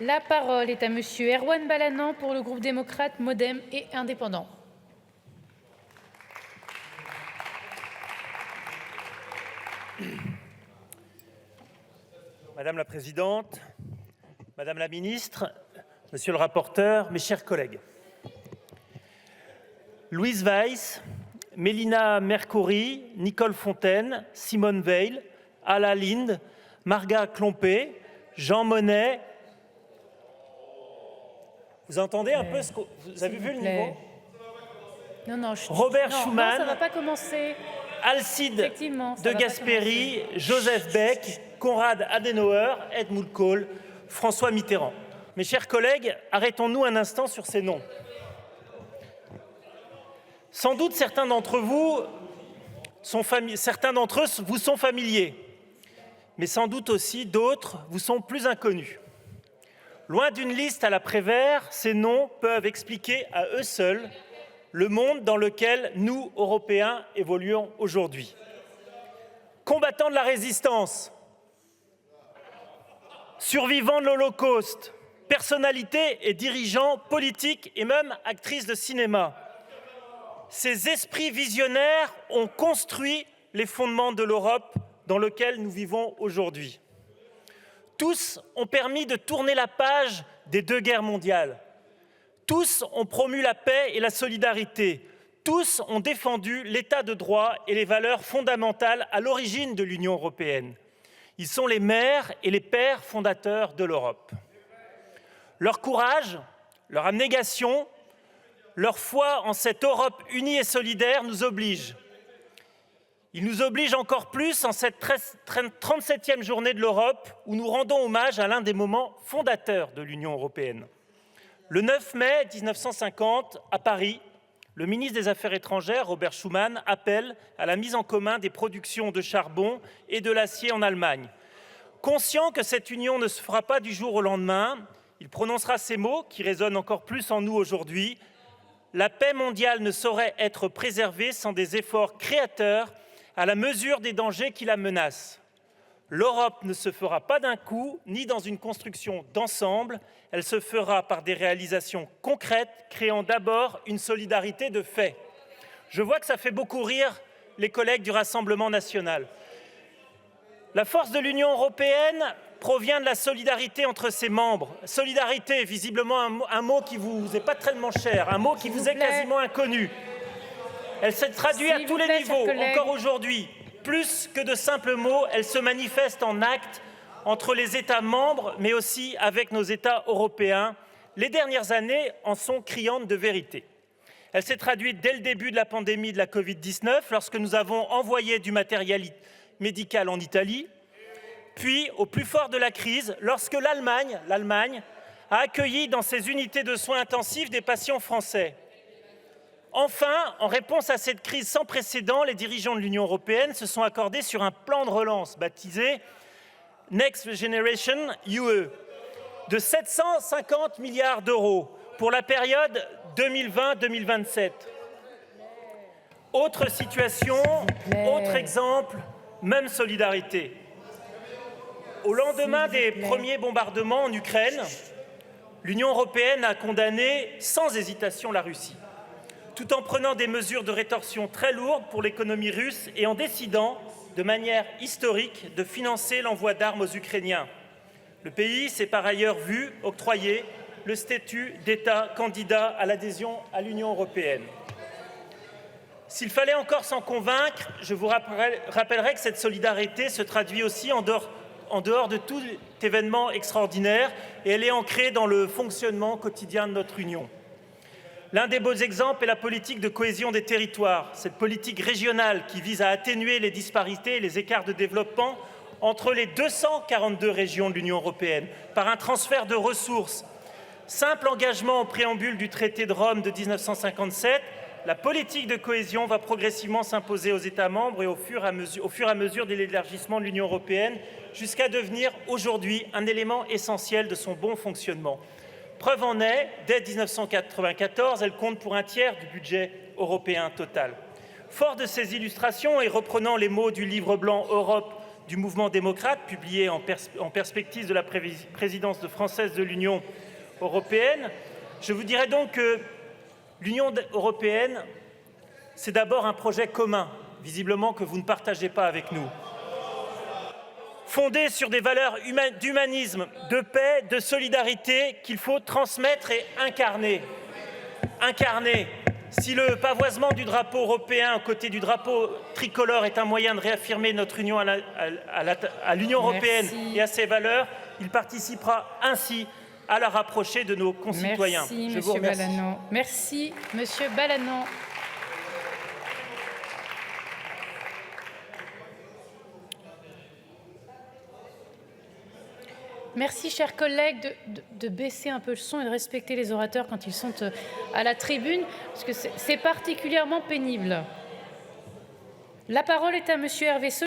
La parole est à Monsieur Erwan Balanant pour le groupe démocrate, Modem et Indépendant. Madame la Présidente, Madame la Ministre, Monsieur le rapporteur, mes chers collègues. Louise Weiss, Mélina Mercouri, Nicole Fontaine, Simone Veil, Ala Linde, Marga Clompé, Jean Monnet. Vous entendez un peu ce que vous avez vu le niveau? Non, Robert Schuman, ça va pas commencer. Alcide de Gasperi, Joseph Beck, Konrad Adenauer, Helmut Kohl, François Mitterrand. Mes chers collègues, arrêtons-nous un instant sur ces noms. Sans doute certains d'entre eux vous sont familiers, mais sans doute aussi d'autres vous sont plus inconnus. Loin d'une liste à la Prévert, ces noms peuvent expliquer à eux seuls le monde dans lequel nous, Européens, évoluons aujourd'hui. Combattants de la résistance, survivants de l'Holocauste, personnalités et dirigeants politiques et même actrices de cinéma. Ces esprits visionnaires ont construit les fondements de l'Europe dans laquelle nous vivons aujourd'hui. Tous ont permis de tourner la page des 2 guerres mondiales. Tous ont promu la paix et la solidarité. Tous ont défendu l'état de droit et les valeurs fondamentales à l'origine de l'Union européenne. Ils sont les mères et les pères fondateurs de l'Europe. Leur courage, leur abnégation, leur foi en cette Europe unie et solidaire nous obligent. Ils nous obligent encore plus en cette 37e journée de l'Europe où nous rendons hommage à l'un des moments fondateurs de l'Union européenne. Le 9 mai 1950, à Paris, le ministre des Affaires étrangères, Robert Schuman, appelle à la mise en commun des productions de charbon et de l'acier en Allemagne. Conscient que cette union ne se fera pas du jour au lendemain, il prononcera ces mots qui résonnent encore plus en nous aujourd'hui. La paix mondiale ne saurait être préservée sans des efforts créateurs à la mesure des dangers qui la menacent. L'Europe ne se fera pas d'un coup, ni dans une construction d'ensemble. Elle se fera par des réalisations concrètes, créant d'abord une solidarité de fait. Je vois que ça fait beaucoup rire les collègues du Rassemblement national. La force de l'Union européenne provient de la solidarité entre ses membres. Solidarité, visiblement un mot qui vous est pas tellement cher, un mot qui vous est quasiment inconnu. Elle s'est traduite à tous les niveaux, encore aujourd'hui. Plus que de simples mots, elle se manifeste en actes entre les États membres, mais aussi avec nos États européens. Les dernières années en sont criantes de vérité. Elle s'est traduite dès le début de la pandémie de la Covid-19, lorsque nous avons envoyé du matériel médical en Italie, puis au plus fort de la crise, lorsque l'Allemagne a accueilli dans ses unités de soins intensifs des patients français. Enfin, en réponse à cette crise sans précédent, les dirigeants de l'Union européenne se sont accordés sur un plan de relance baptisé Next Generation UE de 750 milliards d'euros pour la période 2020-2027. Autre situation, autre exemple, même solidarité. Au lendemain des premiers bombardements en Ukraine, l'Union européenne a condamné sans hésitation la Russie, tout en prenant des mesures de rétorsion très lourdes pour l'économie russe et en décidant, de manière historique, de financer l'envoi d'armes aux Ukrainiens. Le pays s'est par ailleurs vu octroyer le statut d'État candidat à l'adhésion à l'Union européenne. S'il fallait encore s'en convaincre, je vous rappellerai que cette solidarité se traduit aussi en dehors de tout événement extraordinaire et elle est ancrée dans le fonctionnement quotidien de notre Union. L'un des beaux exemples est la politique de cohésion des territoires, cette politique régionale qui vise à atténuer les disparités et les écarts de développement entre les 242 régions de l'Union européenne par un transfert de ressources. Simple engagement au préambule du traité de Rome de 1957, la politique de cohésion va progressivement s'imposer aux États membres et au fur et à mesure de l'élargissement de l'Union européenne jusqu'à devenir aujourd'hui un élément essentiel de son bon fonctionnement. Preuve en est, dès 1994, elle compte pour un tiers du budget européen total. Fort de ces illustrations et reprenant les mots du livre blanc Europe du mouvement démocrate, publié en perspective de la présidence française de l'Union européenne. Je vous dirais donc que l'Union européenne, c'est d'abord un projet commun, visiblement que vous ne partagez pas avec nous, fondé sur des valeurs d'humanisme, de paix, de solidarité qu'il faut transmettre et incarner. Si le pavoisement du drapeau européen aux côtés du drapeau tricolore est un moyen de réaffirmer notre union à l'Union européenne et à ses valeurs, il participera ainsi à la rapprocher de nos concitoyens. Merci, Je vous remercie. Balanant. Merci, Monsieur Balanant. Merci, chers collègues, de baisser un peu le son et de respecter les orateurs quand ils sont à la tribune, parce que c'est particulièrement pénible. La parole est à Monsieur Hervé